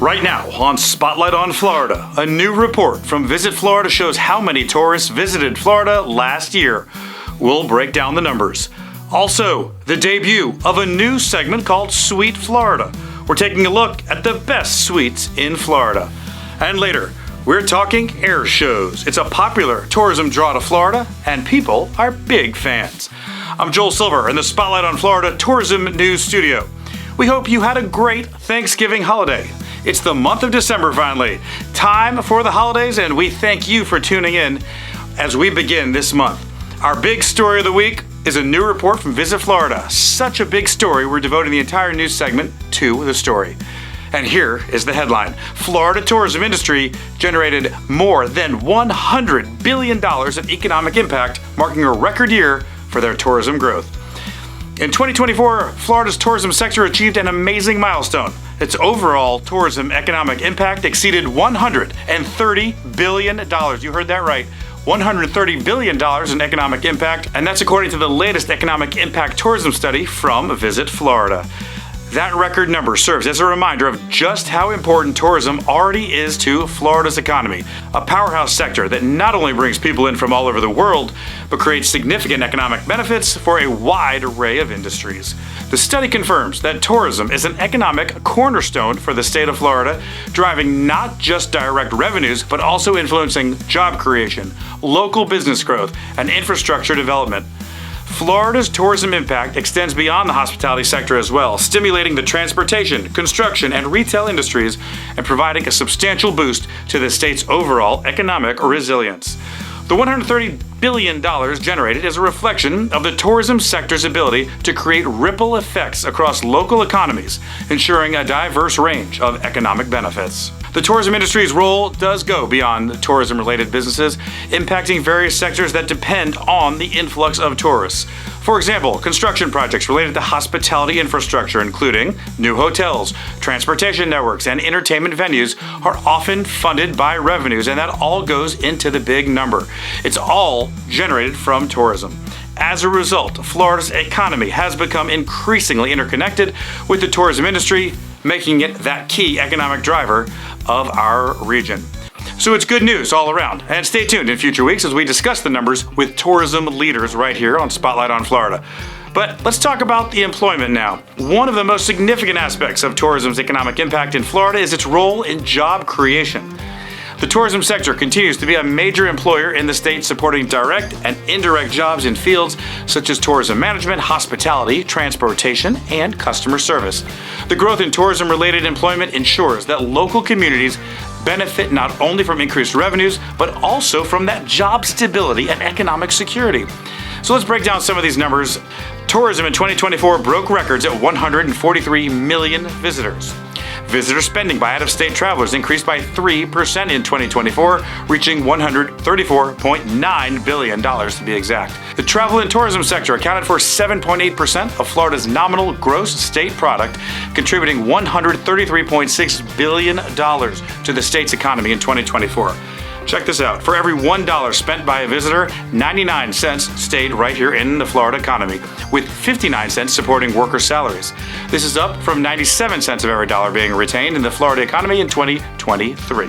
Right now on Spotlight on Florida, a new report from Visit Florida shows how many tourists visited Florida last year. We'll break down the numbers. Also, the debut of a new segment called Sweet Florida. We're taking a look at the best suites in Florida. And later, we're talking air shows. It's a popular tourism draw to Florida, and people are big fans. I'm Joel Silver in the Spotlight on Florida Tourism News Studio. We hope you had a great Thanksgiving holiday. It's the month of December finally. Time for the holidays, and we thank you for tuning in as we begin this month. Our big story of the week is a new report from Visit Florida. Such a big story, we're devoting the entire news segment to the story. And here is the headline. Florida tourism industry generated more than $100 billion in economic impact, marking a record year for their tourism growth. In 2024, Florida's tourism sector achieved an amazing milestone. Its overall tourism economic impact exceeded $130 billion. You heard that right. $130 billion in economic impact, and that's according to the latest economic impact tourism study from Visit Florida. That record number serves as a reminder of just how important tourism already is to Florida's economy, a powerhouse sector that not only brings people in from all over the world, but creates significant economic benefits for a wide array of industries. The study confirms that tourism is an economic cornerstone for the state of Florida, driving not just direct revenues, but also influencing job creation, local business growth, and infrastructure development. Florida's tourism impact extends beyond the hospitality sector as well, stimulating the transportation, construction, and retail industries and providing a substantial boost to the state's overall economic resilience. The $130 billion generated is a reflection of the tourism sector's ability to create ripple effects across local economies, ensuring a diverse range of economic benefits. The tourism industry's role does go beyond tourism-related businesses, impacting various sectors that depend on the influx of tourists. For example, construction projects related to hospitality infrastructure, including new hotels, transportation networks, and entertainment venues, are often funded by revenues, and that all goes into the big number. It's all generated from tourism. As a result, Florida's economy has become increasingly interconnected with the tourism industry, making it that key economic driver of our region. So it's good news all around. And stay tuned in future weeks as we discuss the numbers with tourism leaders right here on Spotlight on Florida. But let's talk about the employment now. One of the most significant aspects of tourism's economic impact in Florida is its role in job creation. The tourism sector continues to be a major employer in the state, supporting direct and indirect jobs in fields such as tourism management, hospitality, transportation, and customer service. The growth in tourism-related employment ensures that local communities benefit not only from increased revenues, but also from that job stability and economic security. So let's break down some of these numbers. Tourism in 2024 broke records at 143 million visitors. Visitor spending by out-of-state travelers increased by 3% in 2024, reaching $134.9 billion to be exact. The travel and tourism sector accounted for 7.8% of Florida's nominal gross state product, contributing $133.6 billion to the state's economy in 2024. Check this out. For every $1 spent by a visitor, 99 cents stayed right here in the Florida economy, with 59 cents supporting worker salaries. This is up from 97 cents of every dollar being retained in the Florida economy in 2023.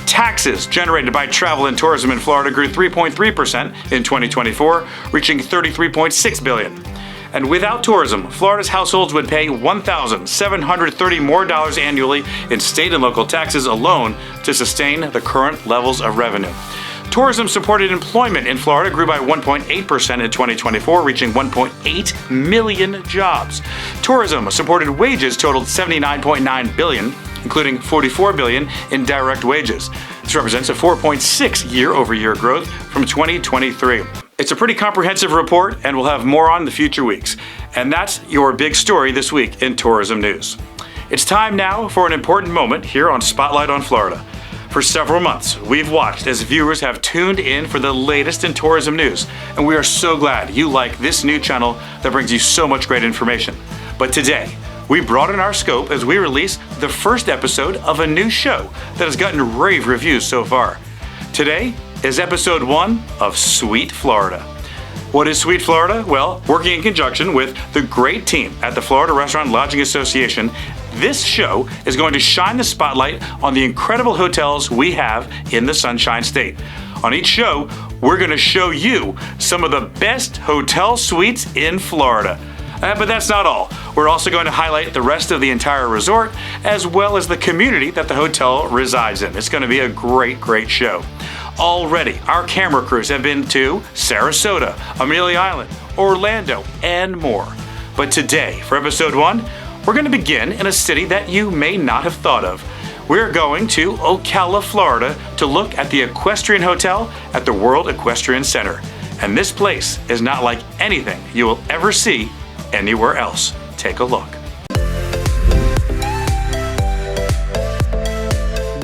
Taxes generated by travel and tourism in Florida grew 3.3% in 2024, reaching $33.6 billion. And without tourism, Florida's households would pay $1,730 more annually in state and local taxes alone to sustain the current levels of revenue. Tourism-supported employment in Florida grew by 1.8% in 2024, reaching 1.8 million jobs. Tourism-supported wages totaled $79.9 billion, including $44 billion in direct wages. This represents a 4.6 year-over-year growth from 2023. It's a pretty comprehensive report, and we'll have more on in the future weeks. And that's your big story this week in tourism news. It's time now for an important moment here on Spotlight on Florida. For several months, we've watched as viewers have tuned in for the latest in tourism news, and we are so glad you like this new channel that brings you so much great information. But today, we broaden our scope as we release the first episode of a new show that has gotten rave reviews so far. Today is episode 1 of Sweet Florida. What is Sweet Florida? Well, working in conjunction with the great team at the Florida Restaurant Lodging Association, This show is going to shine the spotlight on the incredible hotels we have in the Sunshine State. On each show, we're going to show you some of the best hotel suites in Florida. But that's not all. We're also going to highlight the rest of the entire resort, as well as the community that the hotel resides in. It's going to be a great, great show. Already, our camera crews have been to Sarasota, Amelia Island, Orlando, and more. But today, for episode 1, we're going to begin in a city that you may not have thought of. We're going to Ocala, Florida, to look at the Equestrian Hotel at the World Equestrian Center. And this place is not like anything you will ever see anywhere else. Take a look.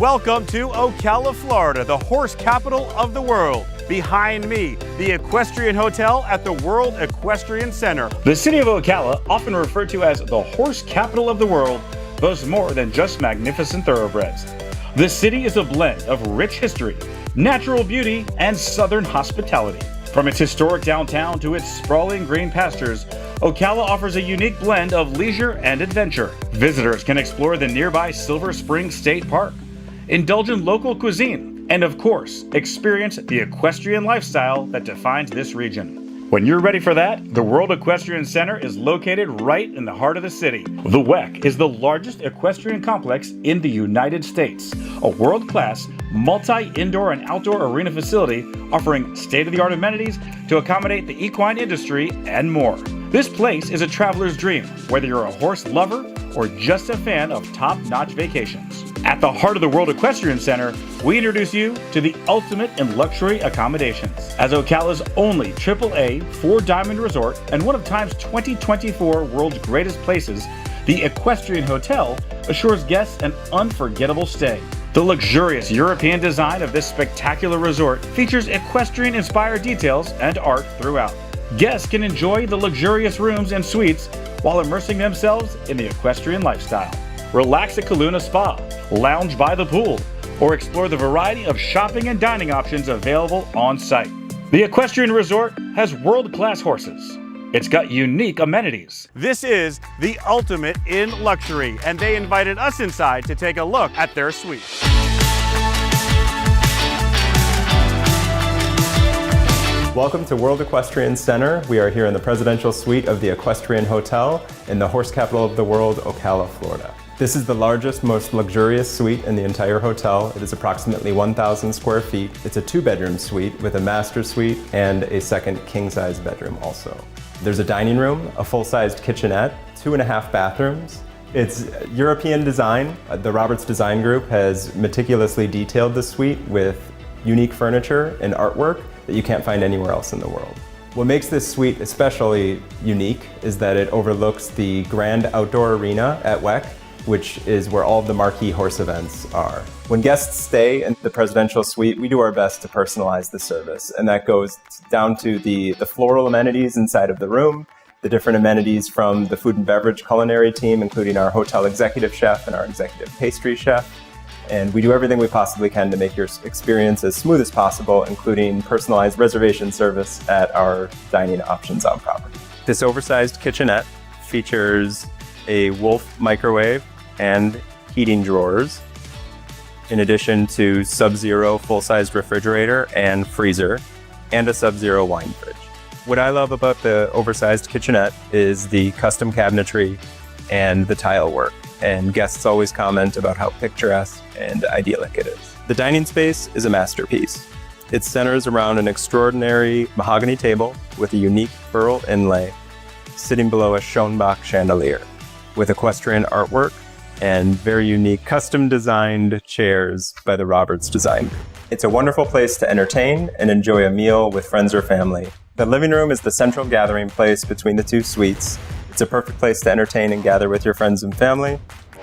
Welcome to Ocala, Florida, the horse capital of the world. Behind me, the Equestrian Hotel at the World Equestrian Center. The city of Ocala, often referred to as the horse capital of the world, boasts more than just magnificent thoroughbreds. The city is a blend of rich history, natural beauty, and southern hospitality. From its historic downtown to its sprawling green pastures, Ocala offers a unique blend of leisure and adventure. Visitors can explore the nearby Silver Spring State Park, indulge in local cuisine, and of course, experience the equestrian lifestyle that defines this region. When you're ready for that, the World Equestrian Center is located right in the heart of the city. The WEC is the largest equestrian complex in the United States, a world-class, multi-indoor and outdoor arena facility offering state-of-the-art amenities to accommodate the equine industry and more. This place is a traveler's dream, whether you're a horse lover or just a fan of top-notch vacations. At the heart of the World Equestrian Center, we introduce you to the ultimate in luxury accommodations. As Ocala's only AAA 4-diamond resort and one of Time's 2024 World's Greatest Places, the Equestrian Hotel assures guests an unforgettable stay. The luxurious European design of this spectacular resort features equestrian-inspired details and art throughout. Guests can enjoy the luxurious rooms and suites while immersing themselves in the equestrian lifestyle. Relax at Kaluna Spa, lounge by the pool, or explore the variety of shopping and dining options available on site. The Equestrian Resort has world-class horses. It's got unique amenities. This is the ultimate in luxury, and they invited us inside to take a look at their suite. Welcome to World Equestrian Center. We are here in the presidential suite of the Equestrian Hotel in the horse capital of the world, Ocala, Florida. This is the largest, most luxurious suite in the entire hotel. It is approximately 1,000 square feet. It's a 2-bedroom suite with a master suite and a second king-size bedroom also. There's a dining room, a full-sized kitchenette, 2.5 bathrooms. It's European design. The Roberts Design Group has meticulously detailed the suite with unique furniture and artwork that you can't find anywhere else in the world. What makes this suite especially unique is that it overlooks the grand outdoor arena at WEC, which is where all of the marquee horse events are. When guests stay in the presidential suite, we do our best to personalize the service, and that goes down to the floral amenities inside of the room, the different amenities from the food and beverage culinary team, including our hotel executive chef and our executive pastry chef. And we do everything we possibly can to make your experience as smooth as possible, including personalized reservation service at our dining options on property. This oversized kitchenette features a Wolf microwave and heating drawers, in addition to Sub-Zero full-sized refrigerator and freezer, and a Sub-Zero wine fridge. What I love about the oversized kitchenette is the custom cabinetry and the tile work, and guests always comment about how picturesque and idyllic it is. The dining space is a masterpiece. It centers around an extraordinary mahogany table with a unique burl inlay sitting below a Schonbach chandelier with equestrian artwork and very unique custom-designed chairs by the Roberts Design Group. It's a wonderful place to entertain and enjoy a meal with friends or family. The living room is the central gathering place between the two suites. It's a perfect place to entertain and gather with your friends and family.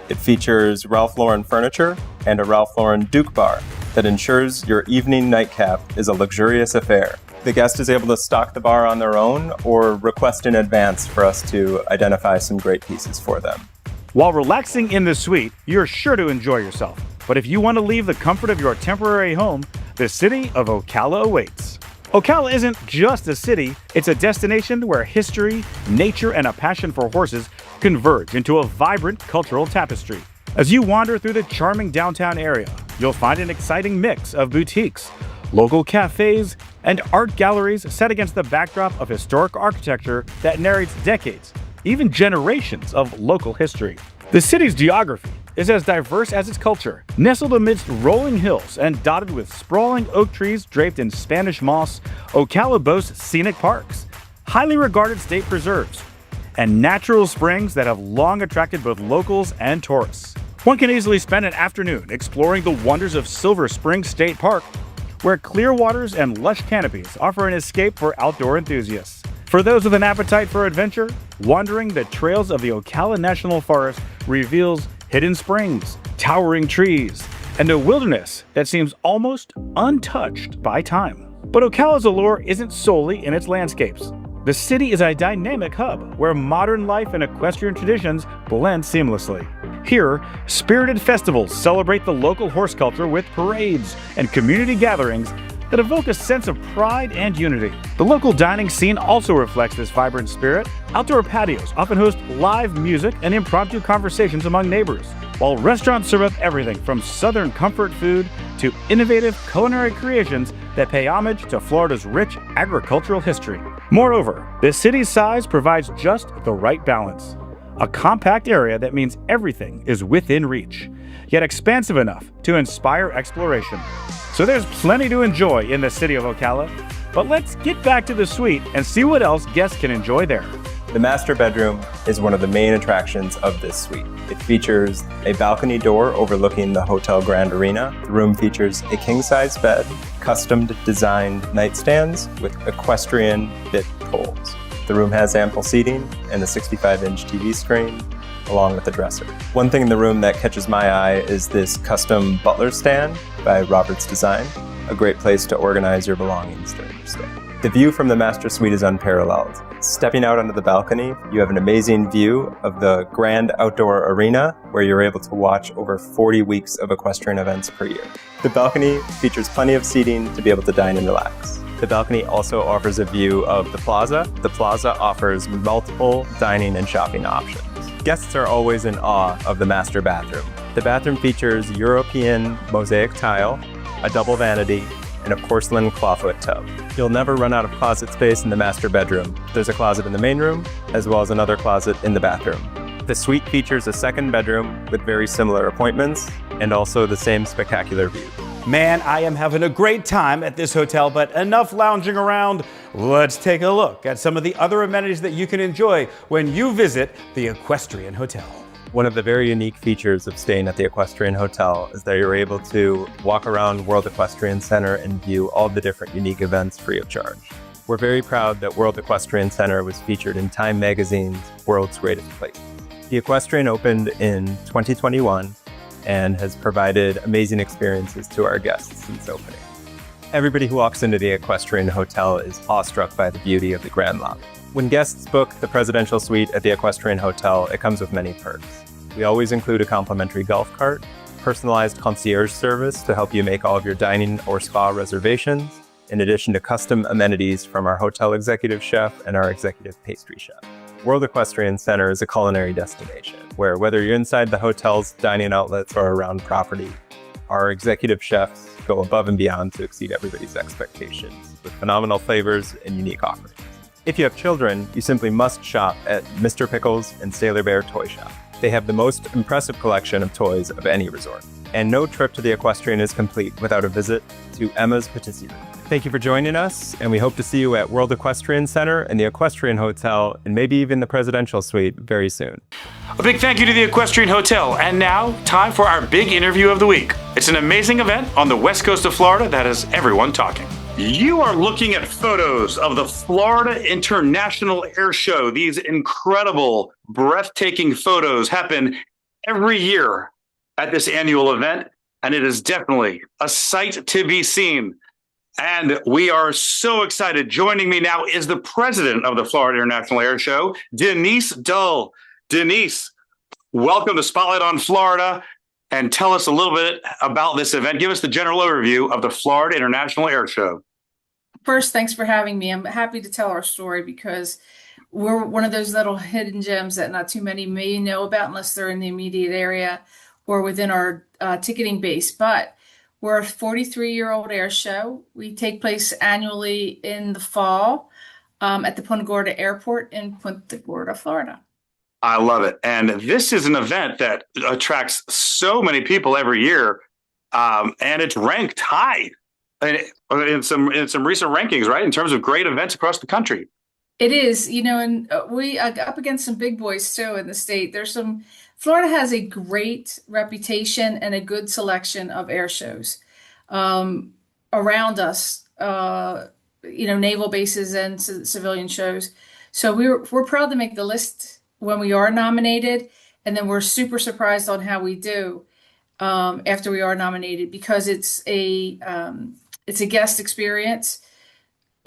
It features Ralph Lauren furniture and a Ralph Lauren Duke bar that ensures your evening nightcap is a luxurious affair. The guest is able to stock the bar on their own or request in advance for us to identify some great pieces for them. While relaxing in the suite, you're sure to enjoy yourself. But if you want to leave the comfort of your temporary home, the city of Ocala awaits. Ocala isn't just a city, it's a destination where history, nature, and a passion for horses converge into a vibrant cultural tapestry. As you wander through the charming downtown area, you'll find an exciting mix of boutiques, local cafes, and art galleries set against the backdrop of historic architecture that narrates decades, even generations of local history. The city's geography is as diverse as its culture. Nestled amidst rolling hills and dotted with sprawling oak trees draped in Spanish moss, Ocala boasts scenic parks, highly regarded state preserves, and natural springs that have long attracted both locals and tourists. One can easily spend an afternoon exploring the wonders of Silver Spring State Park, where clear waters and lush canopies offer an escape for outdoor enthusiasts. For those with an appetite for adventure, wandering the trails of the Ocala National Forest reveals hidden springs, towering trees, and a wilderness that seems almost untouched by time. But Ocala's allure isn't solely in its landscapes. The city is a dynamic hub where modern life and equestrian traditions blend seamlessly. Here, spirited festivals celebrate the local horse culture with parades and community gatherings that evoke a sense of pride and unity. The local dining scene also reflects this vibrant spirit. Outdoor patios often host live music and impromptu conversations among neighbors, while restaurants serve up everything from southern comfort food to innovative culinary creations that pay homage to Florida's rich agricultural history. Moreover, the city's size provides just the right balance. A compact area that means everything is within reach, yet expansive enough to inspire exploration. So there's plenty to enjoy in the city of Ocala, but let's get back to the suite and see what else guests can enjoy there. The master bedroom is one of the main attractions of this suite. It features a balcony door overlooking the Hotel Grand Arena. The room features a king-size bed, custom designed nightstands with equestrian bit poles. The room has ample seating and a 65-inch TV screen, along with a dresser. One thing in the room that catches my eye is this custom butler stand by Roberts Design, a great place to organize your belongings during your stay. The view from the master suite is unparalleled. Stepping out onto the balcony, you have an amazing view of the grand outdoor arena where you're able to watch over 40 weeks of equestrian events per year. The balcony features plenty of seating to be able to dine and relax. The balcony also offers a view of the plaza. The plaza offers multiple dining and shopping options. Guests are always in awe of the master bathroom. The bathroom features European mosaic tile, a double vanity, and a porcelain clawfoot tub. You'll never run out of closet space in the master bedroom. There's a closet in the main room, as well as another closet in the bathroom. The suite features a second bedroom with very similar appointments, and also the same spectacular view. Man, I am having a great time at this hotel, but enough lounging around. Let's take a look at some of the other amenities that you can enjoy when you visit the Equestrian Hotel. One of the very unique features of staying at the Equestrian Hotel is that you're able to walk around World Equestrian Center and view all the different unique events free of charge. We're very proud that World Equestrian Center was featured in Time Magazine's World's Greatest Places. The Equestrian opened in 2021 and has provided amazing experiences to our guests since opening. Everybody who walks into the Equestrian Hotel is awestruck by the beauty of the Grand Lobby. When guests book the Presidential Suite at the Equestrian Hotel, it comes with many perks. We always include a complimentary golf cart, personalized concierge service to help you make all of your dining or spa reservations, in addition to custom amenities from our hotel executive chef and our executive pastry chef. World Equestrian Center is a culinary destination where, whether you're inside the hotel's dining outlets or around property, our executive chefs go above and beyond to exceed everybody's expectations with phenomenal flavors and unique offerings. If you have children, you simply must shop at Mr. Pickles and Sailor Bear Toy Shop. They have the most impressive collection of toys of any resort. And no trip to the Equestrian is complete without a visit to Emma's Patisserie. Thank you for joining us, and we hope to see you at World Equestrian Center and the Equestrian Hotel, and maybe even the Presidential Suite very soon. A big thank you to the Equestrian Hotel. And now, time for our big interview of the week. It's an amazing event on the west coast of Florida that has everyone talking. You are looking at photos of the Florida International Air Show. These incredible, breathtaking photos happen every year at this annual event, and it is definitely a sight to be seen. And we are so excited. Joining me now is the president of the Florida International Air Show, Denise Dull. Denise, welcome to Spotlight on Florida, and tell us a little bit about this event. Give us the general overview of the Florida International Air Show. First, thanks for having me. I'm happy to tell our story because we're one of those little hidden gems that not too many may know about unless they're in the immediate area or within our ticketing base. But we're a 43-year-old air show. We take place annually in the fall at the Punta Gorda Airport in Punta Gorda, Florida. I love it. And this is an event that attracts so many people every year. And it's ranked high in some recent rankings, right? In terms of great events across the country. It is, and we up against some big boys too in the state. Florida has a great reputation and a good selection of air shows around us, naval bases and civilian shows. So we're proud to make the list when we are nominated, and then we're super surprised on how we do after we are nominated because it's a guest experience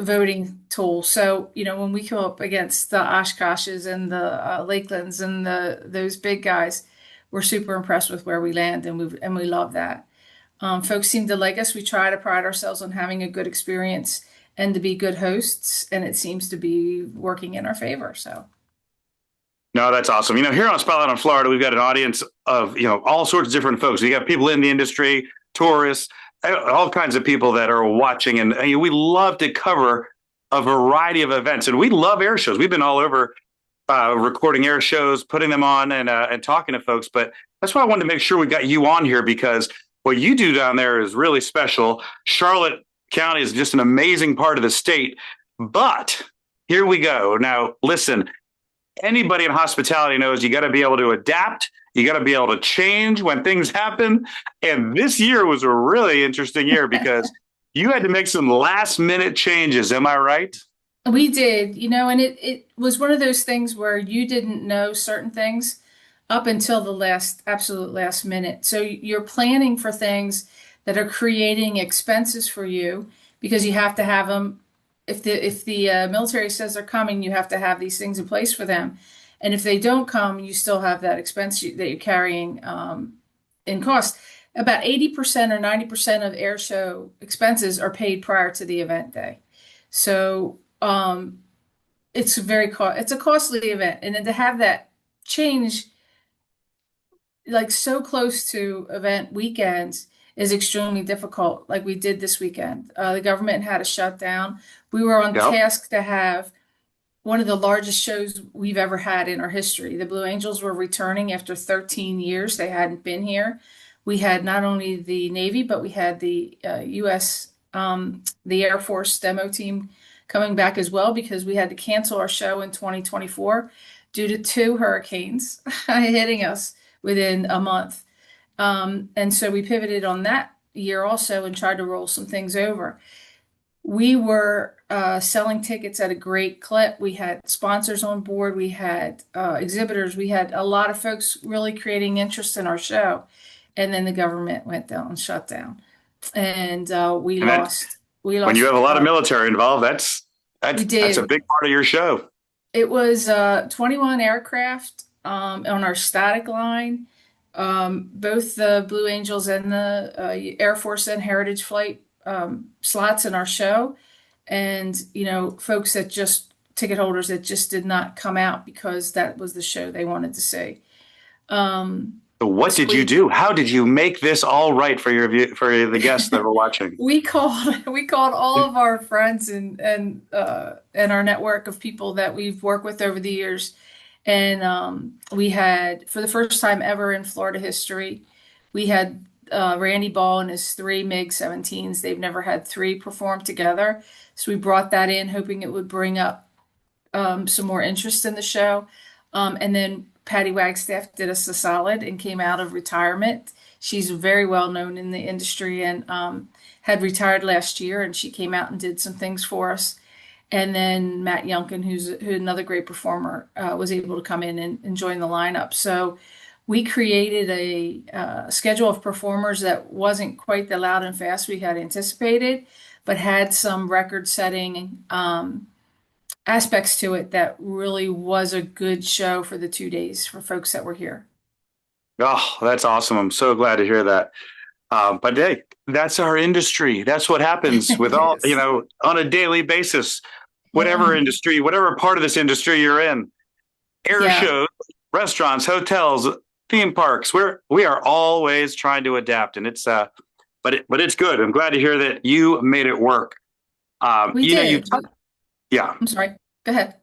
voting tool. So, when we come up against the Oshkoshes and the Lakelands and those big guys, we're super impressed with where we land, and we love that. Folks seem to like us. We try to pride ourselves on having a good experience and to be good hosts, and it seems to be working in our favor. So. No, that's awesome. Here on Spotlight on Florida, we've got an audience of, all sorts of different folks. We got people in the industry, tourists, all kinds of people that are watching. And we love to cover a variety of events. And we love air shows. We've been all over recording air shows, putting them on and talking to folks. But that's why I wanted to make sure we got you on here, because what you do down there is really special. Charlotte County is just an amazing part of the state. But here we go. Now, listen. Anybody in hospitality knows you got to be able to adapt. You got to be able to change when things happen. And this year was a really interesting year because you had to make some last minute changes. Am I right? We did, and it was one of those things where you didn't know certain things up until the absolute last minute. So you're planning for things that are creating expenses for you because you have to have them. If the military says they're coming, you have to have these things in place for them. And if they don't come, you still have that expense that you're carrying in cost. About 80% or 90% of air show expenses are paid prior to the event day. So it's a costly event. And then to have that change like so close to event weekends is extremely difficult, like we did this weekend. The government had a shutdown. We were on task to have one of the largest shows we've ever had in our history. The Blue Angels were returning after 13 years. They hadn't been here. We had not only the Navy, but we had the U.S., the Air Force demo team coming back as well because we had to cancel our show in 2024 due to 2 hurricanes hitting us within a month. And so we pivoted on that year also and tried to roll some things over. We were selling tickets at a great clip. We had sponsors on board. We had exhibitors. We had a lot of folks really creating interest in our show. And then the government went down and shut down. And we lost. When you have a lot of military involved, that's a big part of your show. It was 21 aircraft on our static line. Both the Blue Angels and the Air Force and Heritage Flight slots in our show. And, folks ticket holders that just did not come out because that was the show they wanted to see. So what did you do? How did you make this all right for the guests that were watching? We called all of our friends and our network of people that we've worked with over the years. And we had, for the first time ever in Florida history, we had Randy Ball and his 3 MiG-17s. They've never had 3 perform together. So we brought that in, hoping it would bring up some more interest in the show. And then Patty Wagstaff did us a solid and came out of retirement. She's very well known in the industry and had retired last year, and she came out and did some things for us. And then Matt Yunkin, who's another great performer, was able to come in and join the lineup. So we created a schedule of performers that wasn't quite the loud and fast we had anticipated, but had some record-setting aspects to it that really was a good show for the 2 days for folks that were here. Oh, that's awesome. I'm so glad to hear that. But hey, that's our industry. That's what happens with all, Yes. on a daily basis. whatever Mhm. industry, whatever part of this industry you're in, air Yeah, shows, restaurants, hotels, theme parks. We are always trying to adapt, and but it's good. I'm glad to hear that you made it work. we did. Yeah, I'm sorry. Go ahead.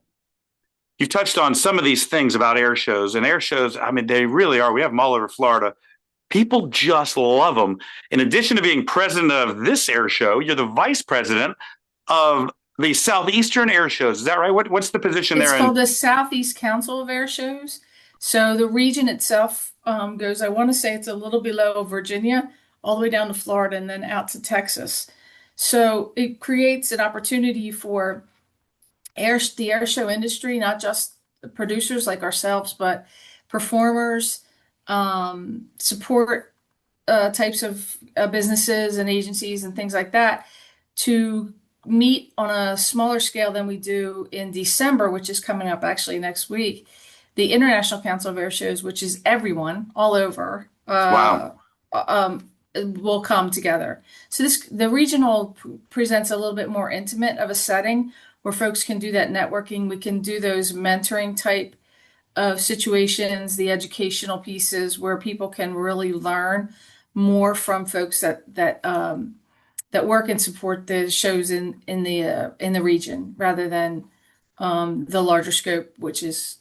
you've touched on some of these things about air shows, and air shows. I mean, they really are. We have them all over Florida. People just love them. In addition to being president of this air show, you're the vice president of the Southeastern Air Shows. Is that right? What's the position It's there? called the Southeast Council of Air Shows. So the region itself goes, I want to say it's a little below Virginia, all the way down to Florida, and then out to Texas. So it creates an opportunity for the air show industry, not just the producers like ourselves, but performers, support types of businesses and agencies and things like that to meet on a smaller scale than we do in December, which is coming up actually next week. The International Council of Air Shows, which is everyone all over, Wow. will come together. So the regional presents a little bit more intimate of a setting where folks can do that networking. We can do those mentoring type of situations, the educational pieces where people can really learn more from folks that work and support the shows in the region rather than the larger scope, which is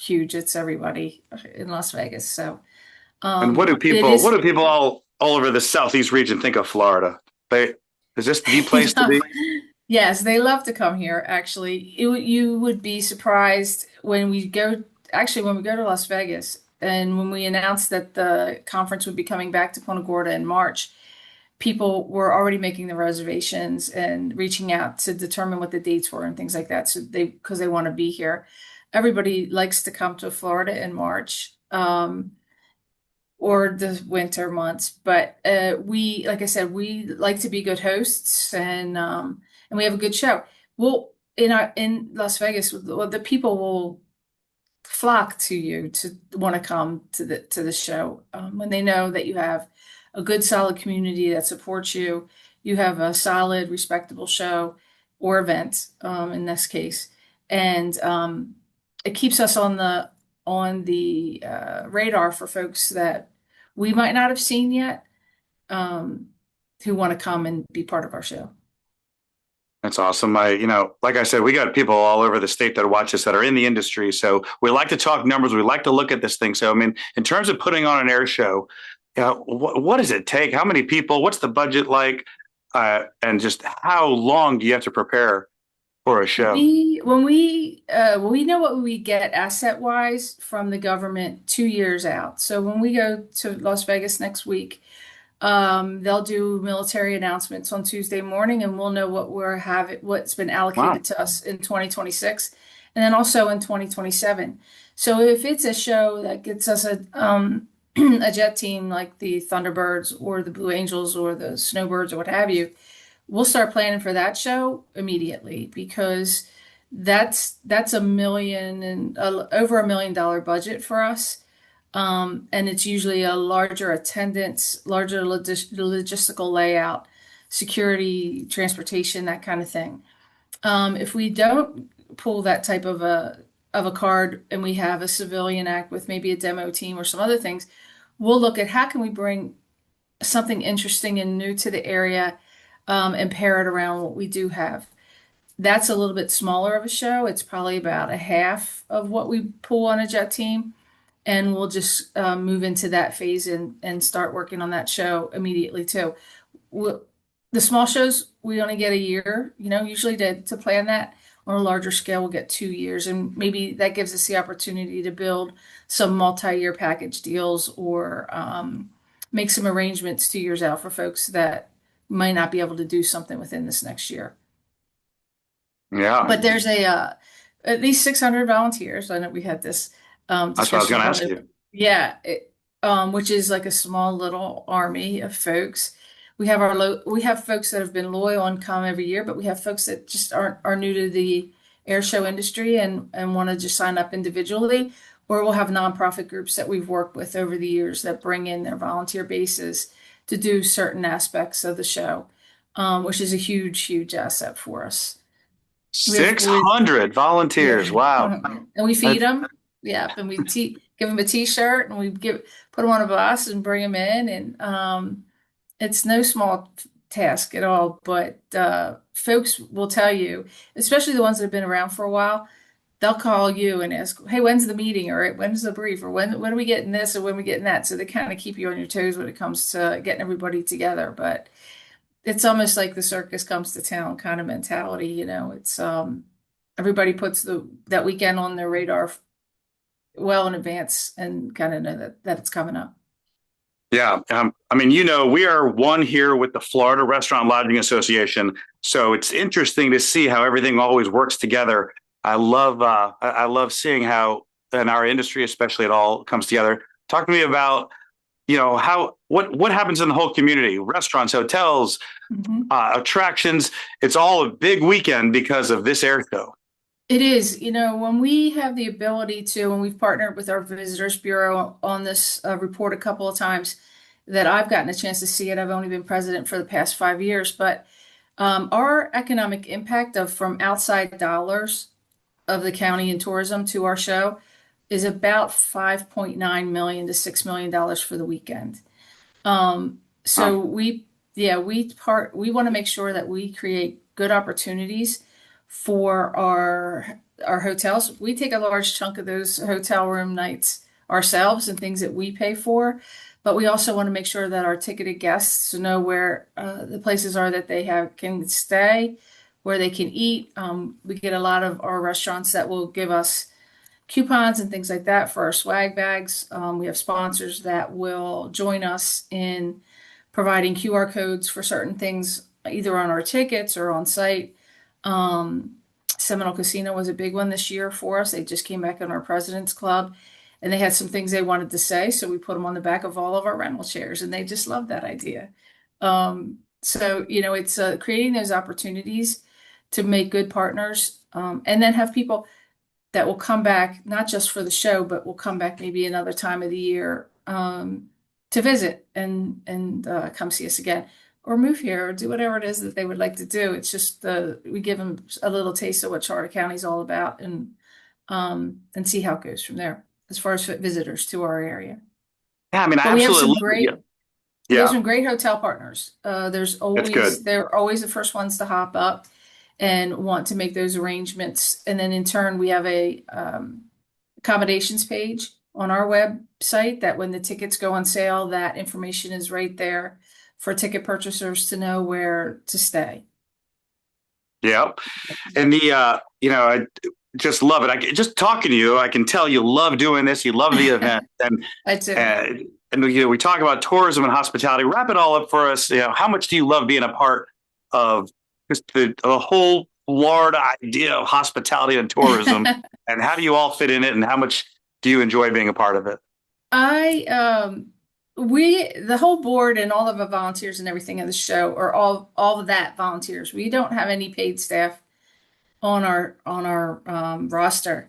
huge. It's everybody in Las Vegas. So And it what is. do people all over the Southeast region think of Florida? They is this the You place to know, be? yes, they love to come here, actually. You would be surprised when we go to Las Vegas and when we announced that the conference would be coming back to Punta Gorda in March, people were already making the reservations and reaching out to determine what the dates were and things like that. So because they want to be here. Everybody likes to come to Florida in March. Or the winter months. But like I said, we like to be good hosts, and we have a good show. Well, in Las Vegas, the people will flock to you to want to come to the show when they know that you have a good, solid community that supports you. You have a solid, respectable show or event in this case, and it keeps us on the radar for folks that we might not have seen yet, um, who want to come and be part of our show. That's awesome. Like I said, we got people all over the state that watch us that are in the industry. So we like to talk numbers. We like to look at this thing. So, I mean, in terms of putting on an air show, what does it take? How many people? What's the budget like? And just how long do you have to prepare for a show? We know what we get asset wise from the government 2 years out. So when we go to Las Vegas next week, they'll do military announcements on Tuesday morning, and we'll know what's been Wow. allocated to us in 2026, and then also in 2027. So if it's a show that gets us a jet team like the Thunderbirds or the Blue Angels or the Snowbirds or what have you, we'll start planning for that show immediately because that's a million and over $1 million budget for us. And it's usually a larger attendance, larger logistical layout, security, transportation, that kind of thing. If we don't pull that type of a card and we have a civilian act with maybe a demo team or some other things, we'll look at how can we bring something interesting and new to the area, and pair it around what we do have. That's a little bit smaller of a show. It's probably about a half of what we pull on a jet team, and we'll just move into that phase and start working on that show immediately too. We'll, the small shows we only get a year, usually to plan that. On a larger scale, we'll get 2 years, and maybe that gives us the opportunity to build some multi-year package deals or make some arrangements 2 years out for folks that might not be able to do something within this next year. Yeah, But there's at least 600 volunteers. I know we had this that's what I was discussion going to about ask it. you. Yeah, which is like a small little army of folks. We have folks that have been loyal and come every year, but we have folks that just are new to the air show industry and want to just sign up individually. Or we'll have nonprofit groups that we've worked with over the years that bring in their volunteer bases to do certain aspects of the show, which is a huge, huge asset for us. We have, 600 volunteers. yeah, Wow. and we feed That's, them. Yeah, and we give them a t-shirt, and we put them on a bus and bring them in, and it's no small task at all. But folks will tell you, especially the ones that have been around for a while, they'll call you and ask, "Hey, when's the meeting?" or "When's the brief?" or "When are we getting this?" or "When are we getting that?" So they kind of keep you on your toes when it comes to getting everybody together. But it's almost like the circus comes to town kind of mentality, you know. It's everybody puts the that weekend on their radar well in advance and kind of know that it's coming up. yeah. I mean, we are one here with the Florida Restaurant Lodging Association. So it's interesting to see how everything always works together. I love seeing how in our industry, especially, it all comes together. Talk to me about, how what happens in the whole community, restaurants, hotels, Mhm. attractions. It's all a big weekend because of this air show. It is, you know, when we have the ability to, and we've partnered with our Visitors Bureau on this report a couple of times that I've gotten a chance to see it. I've only been president for the past 5 years, but our economic impact of from outside dollars of the county and tourism to our show is about 5.9 million to $6 million for the weekend. Wow. So yeah, we want to make sure that we create good opportunities for our hotels. We take a large chunk of those hotel room nights ourselves and things that we pay for, but we also want to make sure that our ticketed guests know where the places are that they have can stay, where they can eat. We get a lot of our restaurants that will give us coupons and things like that for our swag bags. We have sponsors that will join us in providing QR codes for certain things, either on our tickets or on site. Um, Seminole Casino was a big one this year for us. They just came back on our President's Club and they had some things they wanted to say. So we put them on the back of all of our rental chairs and they just loved that idea. So, you know, it's creating those opportunities to make good partners and then have people that will come back, not just for the show, but will come back maybe another time of the year to visit and come see us again, or move here, or do whatever it is that they would like to do. It's just we give them a little taste of what Charter County is all about, and see how it goes from there as far as visitors to our area. Yeah, I mean, I But we have absolutely some love it. Yeah, great we have yeah, some great hotel partners. it's good. They're always the first ones to hop up and want to make those arrangements. And then in turn, we have a accommodations page on our website that when the tickets go on sale, that information is right there for ticket purchasers to know where to stay. Yeah. And I just love it. Just talking to you, I can tell you love doing this. You love the event, I do. and we talk about tourism and hospitality. Wrap it all up for us. How much do you love being a part of just the whole Florida idea of hospitality and tourism, and how do you all fit in it, and how much do you enjoy being a part of it? I the whole board and all of the volunteers and everything in the show are all of that volunteers. We don't have any paid staff on our roster.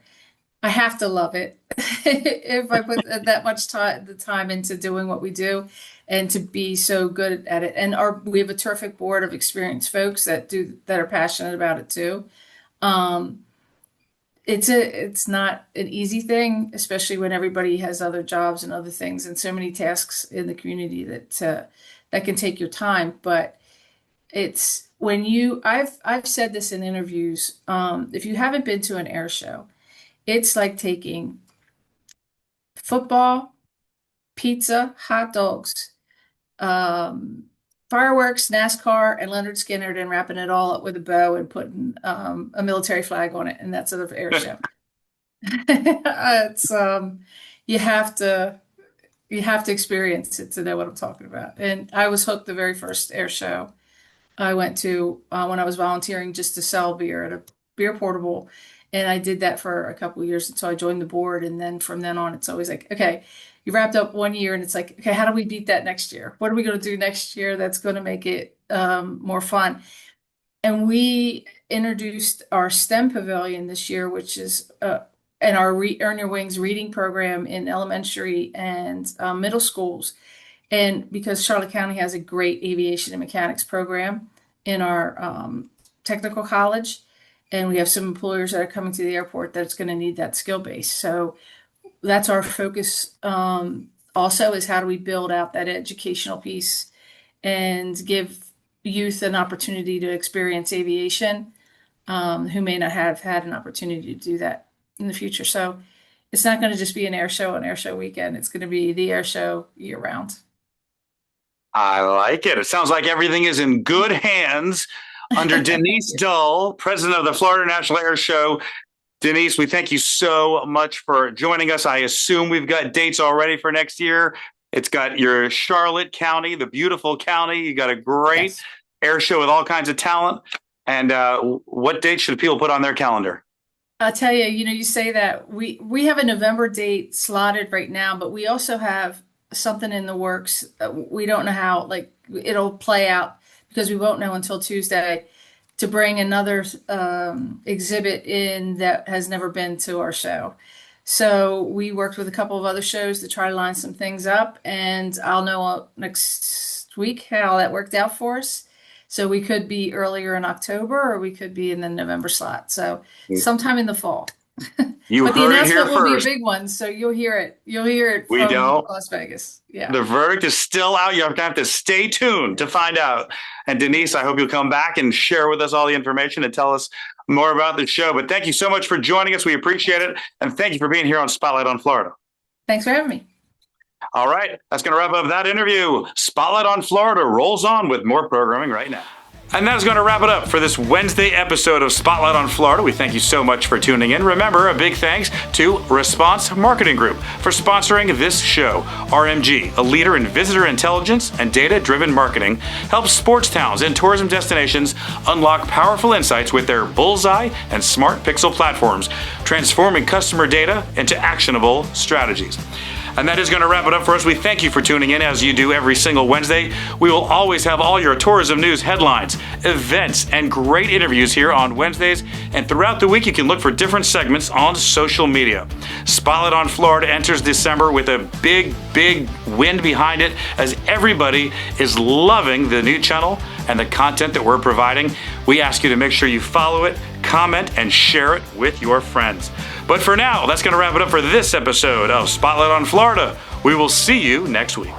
I have to love it if I put that much time the time into doing what we do and to be so good at it. And we have a terrific board of experienced folks that are passionate about it too. Um, it's not an easy thing, especially when everybody has other jobs and other things and so many tasks in the community that can take your time. But it's when I've said this in interviews. If you haven't been to an air show, it's like taking football, pizza, hot dogs, um, fireworks, NASCAR, and Leonard Skinner, and wrapping it all up with a bow and putting a military flag on it, and that's an air show. It's you have to you have to experience it to know what I'm talking about. And I was hooked the very first air show I went to when I was volunteering just to sell beer at a beer portable. And I did that for a couple of years until I joined the board. And then from then on, it's always like, okay, you wrapped up one year and it's like, okay, how do we beat that next year? What are we going to do next year that's going to make it more fun? And we introduced our STEM Pavilion this year, which is and our Earn Your Wings reading program in elementary and middle schools. And because Charlotte County has a great aviation and mechanics program in our technical college, And we have some employers that are coming to the airport that's going to need that skill base. So that's our focus. Also is how do we build out that educational piece and give youth an opportunity to experience aviation, who may not have had an opportunity to do that in the future. So it's not going to just be an air show on air show weekend. It's going to be the air show year round. I like it. It sounds like everything is in good hands under Denise Dull, president of the Florida National Air Show. Denise, we thank you so much for joining us. I assume we've got dates already for next year. It's got your Charlotte County, the beautiful county. You got a great air show with all kinds of talent. And what date should people put on their calendar? I'll tell you, you say that we have a November date slotted right now, but we also have something in the works. We don't know how it'll play out because we won't know until Tuesday, to bring another exhibit in that has never been to our show. So we worked with a couple of other shows to try to line some things up, and I'll know next week how that worked out for us. So we could be earlier in October, or we could be in the November slot. So sometime in the fall. You but the heard it here announcement will be a first. big one, so you'll hear it. You'll hear it We from don't. Las Vegas. Yeah. The verdict is still out. You have to stay tuned to find out. And Denise, I hope you'll come back and share with us all the information and tell us more about the show. But thank you so much for joining us. We appreciate it. And thank you for being here on Spotlight on Florida. Thanks for having me. All right. That's going to wrap up that interview. Spotlight on Florida rolls on with more programming right now. And that is going to wrap it up for this Wednesday episode of Spotlight on Florida. We thank you so much for tuning in. Remember, a big thanks to Response Marketing Group for sponsoring this show. RMG, a leader in visitor intelligence and data-driven marketing, helps sports towns and tourism destinations unlock powerful insights with their Bullseye and Smart Pixel platforms, transforming customer data into actionable strategies. And that is going to wrap it up for us. We thank you for tuning in as you do every single Wednesday. We will always have all your tourism news headlines, events, and great interviews here on Wednesdays. And throughout the week, you can look for different segments on social media. Spotlight on Florida enters December with a big, big wind behind it as everybody is loving the new channel and the content that we're providing. We ask you to make sure you follow it, comment, and share it with your friends. But for now, that's going to wrap it up for this episode of Spotlight on Florida. We will see you next week.